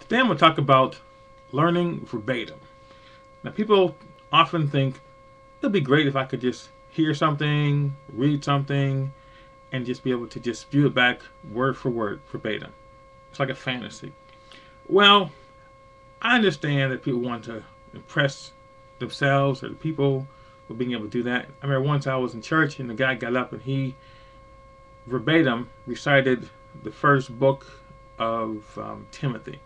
Today I'm going to talk about learning verbatim. Now, people often think it'd be great if I could just hear something, read something, and just be able to just spew it back word for word, verbatim. It's like a fantasy. Well, I understand that people want to impress themselves or the people with being able to do that. I remember once I was in church and the guy got up and he verbatim recited the first book of Timothy.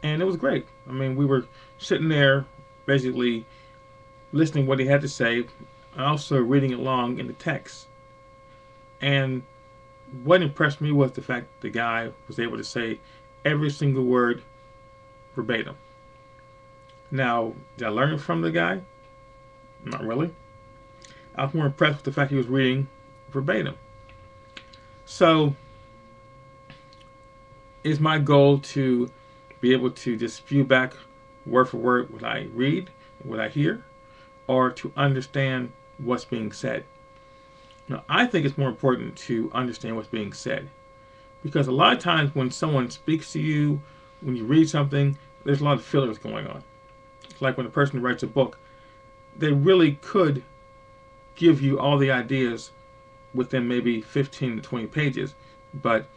And it was great. I mean, we were sitting there basically listening to what he had to say, and also reading along in the text. And what impressed me was the fact that the guy was able to say every single word verbatim. Now, did I learn from the guy? Not really. I was more impressed with the fact he was reading verbatim. So, it's my goal to be able to just spew back word for word what I read, what I hear, or to understand what's being said. Now, I think it's more important to understand what's being said because a lot of times when someone speaks to you, when you read something, there's a lot of fillers going on. It's like when a person writes a book, they really could give you all the ideas within maybe 15 to 20 pages, but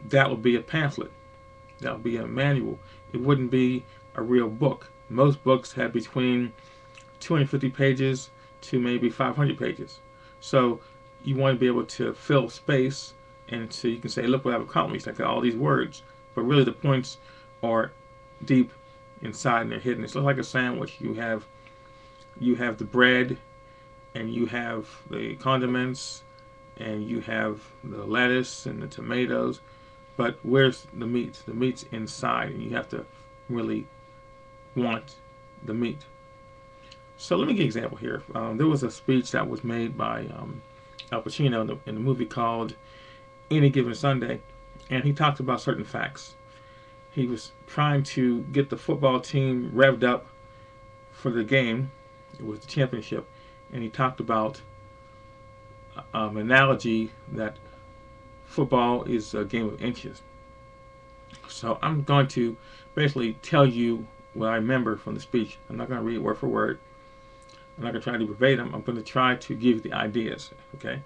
that would be a pamphlet. That would be a manual. It wouldn't be a real book. Most books have between 250 pages to maybe 500 pages. So you want to be able to fill space, and so you can say, look what I've accomplished. I got all these words. But really the points are deep inside and they're hidden. It's like a sandwich. You have the bread, and you have the condiments, and you have the lettuce and the tomatoes. But where's the meat? The meat's inside, and you have to really want the meat. So let me give you an example here. There was a speech that was made by Al Pacino in a movie called Any Given Sunday, and he talked about certain facts. He was trying to get the football team revved up for the game. It was the championship, and he talked about an analogy that football is a game of inches. So I'm going to basically tell you what I remember from the speech. I'm not going to read it word for word. I'm not going to try to do verbatim. I'm going to try to give you the ideas. Okay.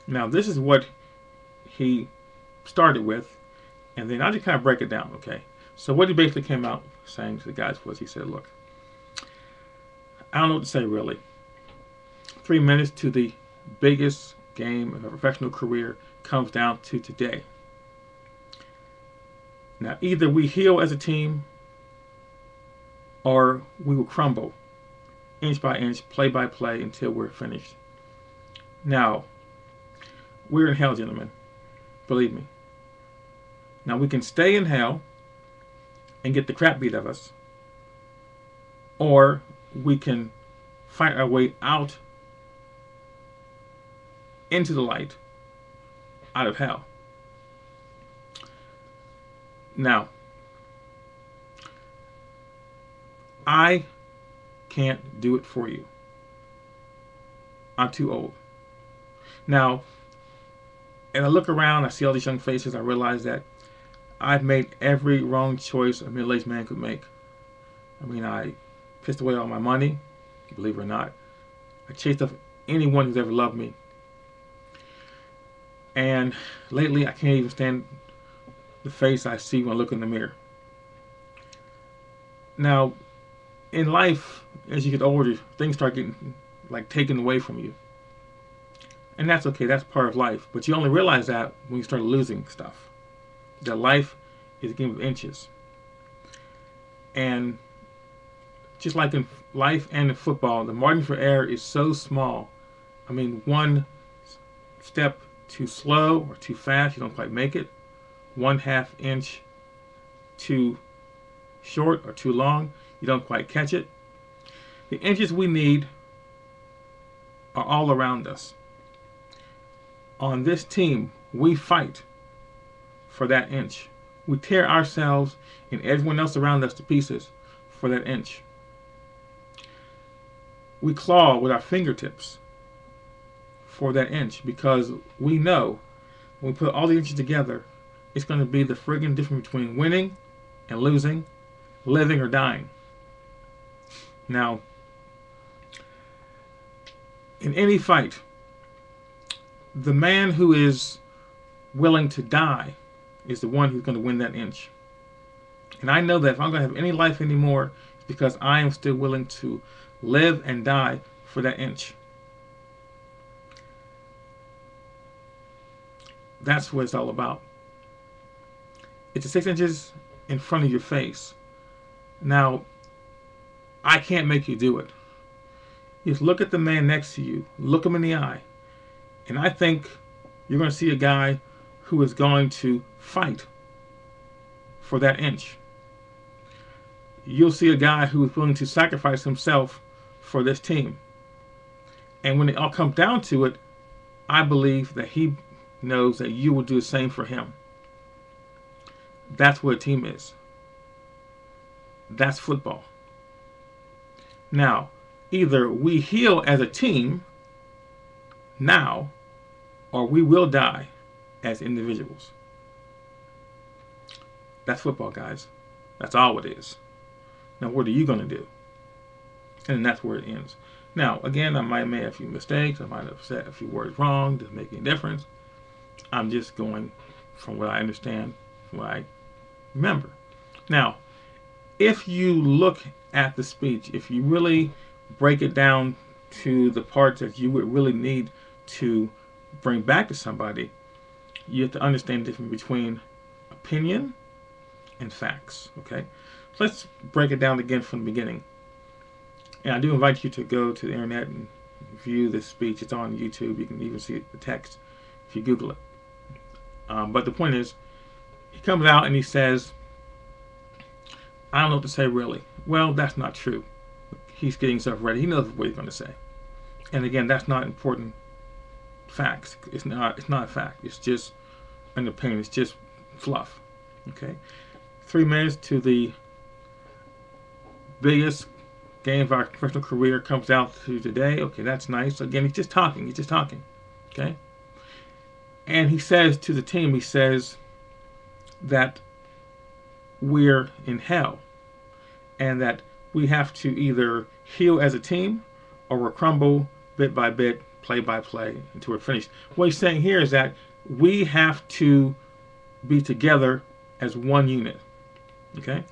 Now this is what he started with, and then I'll just kind of break it down. Okay. So what he basically came out saying to the guys was, he said, "Look, I don't know what to say really. 3 minutes to the biggest game of a professional career comes down to today. Now, either we heal as a team or we will crumble inch by inch, play by play until we're finished. Now, we're in hell, gentlemen. Believe me. Now, we can stay in hell and get the crap beat of us, or we can fight our way out into the light, out of hell. Now, I can't do it for you. I'm too old. Now, and I look around, I see all these young faces, I realize that I've made every wrong choice a middle-aged man could make. I mean, I pissed away all my money, believe it or not. I chased off anyone who's ever loved me. And lately, I can't even stand the face I see when I look in the mirror. Now, in life, as you get older, things start getting like taken away from you. And that's okay, that's part of life. But you only realize that when you start losing stuff. That life is a game of inches. And just like in life and in football, the margin for error is so small. I mean, one step too slow or too fast, you don't quite make it. 1/2 inch too short or too long, you don't quite catch it. The inches we need are all around us. On this team, we fight for that inch. We tear ourselves and everyone else around us to pieces for that inch. We claw with our fingertips for that inch because we know when we put all the inches together, it's going to be the friggin' difference between winning and losing, living or dying. Now, in any fight, the man who is willing to die is the one who's going to win that inch. And I know that if I'm going to have any life anymore, it's because I am still willing to live and die for that inch. That's what it's all about. It's 6 inches in front of your face. Now, I can't make you do it. You just look at the man next to you, look him in the eye, and I think you're going to see a guy who is going to fight for that inch. You'll see a guy who is willing to sacrifice himself for this team. And when it all comes down to it, I believe that he knows that you will do the same for him. That's what a team is. That's football. Now, either we heal as a team now, or we will die as individuals. That's football, guys. That's all it is. Now, what are you going to do? And that's where it ends. Now, again, I might have made a few mistakes. I might have said a few words wrong. Doesn't make any difference. I'm just going from what I understand, from what I remember. Now, if you look at the speech, if you really break it down to the parts that you would really need to bring back to somebody, you have to understand the difference between opinion and facts. Okay, so let's break it down again from the beginning. And I do invite you to go to the internet and view this speech. It's on YouTube. You can even see the text if you Google it. But the point is, he comes out and he says, I don't know what to say really. Well, that's not true. He's getting himself ready. He knows what he's going to say. And again, that's not important facts. It's not a fact. It's just an opinion. It's just fluff. Okay? 3 minutes to the biggest game of our professional career comes out to today. Okay, that's nice. Again, he's just talking. He's just talking. Okay? And he says to the team, he says that we're in hell and that we have to either heal as a team or we'll crumble bit by bit, play by play until we're finished. What he's saying here is that we have to be together as one unit. Okay?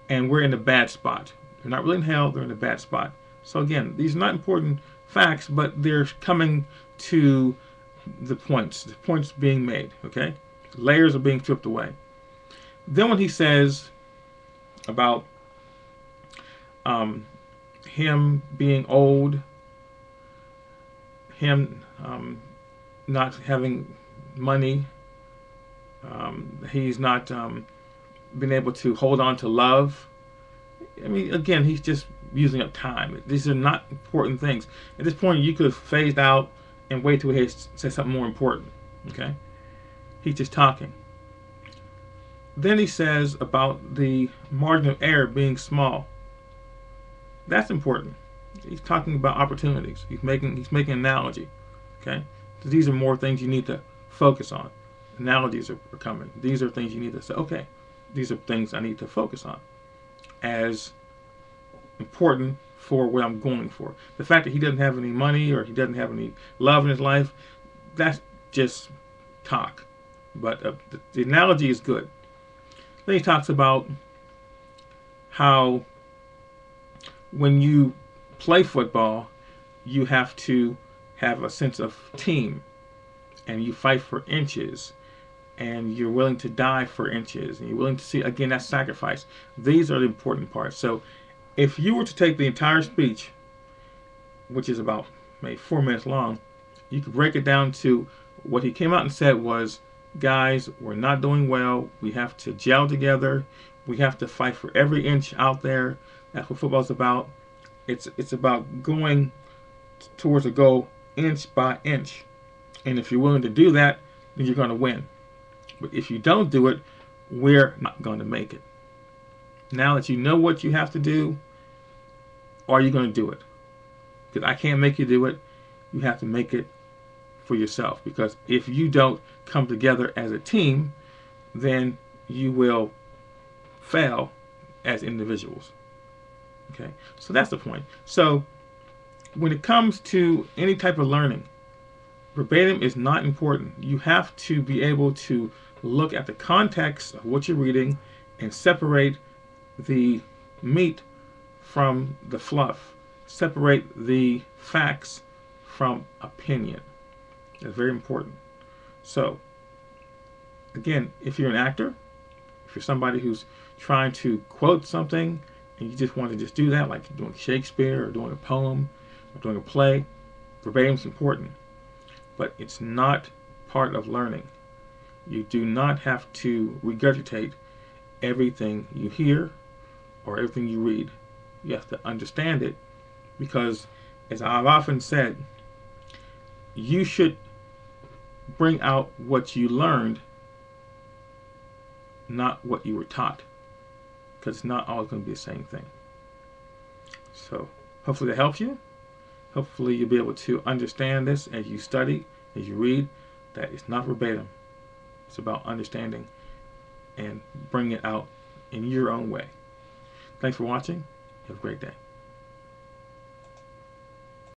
And we're in a bad spot. They're not really in hell, they're in a bad spot. So again, these are not important facts, but they're coming to the points being made. Okay? Layers are being stripped away. Then when he says about him being old, him not having money, he's not been able to hold on to love. I mean, again, he's just using up time. These are not important things. At this point, you could have phased out and wait till he says something more important. Okay? He's just talking. Then he says about the margin of error being small. That's important. He's talking about opportunities. He's making an analogy. Okay? So these are more things you need to focus on. Analogies are coming. These are things you need to say, okay, these are things I need to focus on as important for what I'm going for. The fact that he doesn't have any money or he doesn't have any love in his life, that's just talk. But the analogy is good. Then he talks about how when you play football, you have to have a sense of team, and you fight for inches, and you're willing to die for inches, and you're willing to see, again, that sacrifice. These are the important parts. So if you were to take the entire speech, which is about maybe 4 minutes long, you could break it down to what he came out and said was, guys, we're not doing well. We have to gel together. We have to fight for every inch out there. That's what football's about. It's about going towards a goal inch by inch. And if you're willing to do that, then you're going to win. But if you don't do it, we're not going to make it. Now that you know what you have to do, are you going to do it? Because I can't make you do it. You have to make it for yourself. Because if you don't come together as a team, then you will fail as individuals. Okay, so that's the point. So when it comes to any type of learning, verbatim is not important. You have to be able to look at the context of what you're reading and separate the meat from the fluff, separate the facts from opinion. That's very important. So, again, if you're an actor, if you're somebody who's trying to quote something and you just want to just do that, like doing Shakespeare or doing a poem or doing a play, verbatim is important. But it's not part of learning. You do not have to regurgitate everything you hear or everything you read. You have to understand it because, as I've often said, you should bring out what you learned, not what you were taught, because it's not always going to be the same thing. So hopefully that helps you. Hopefully you'll be able to understand this as you study, as you read, that it's not verbatim. It's about understanding and bringing it out in your own way. Thanks for watching. Have a great day.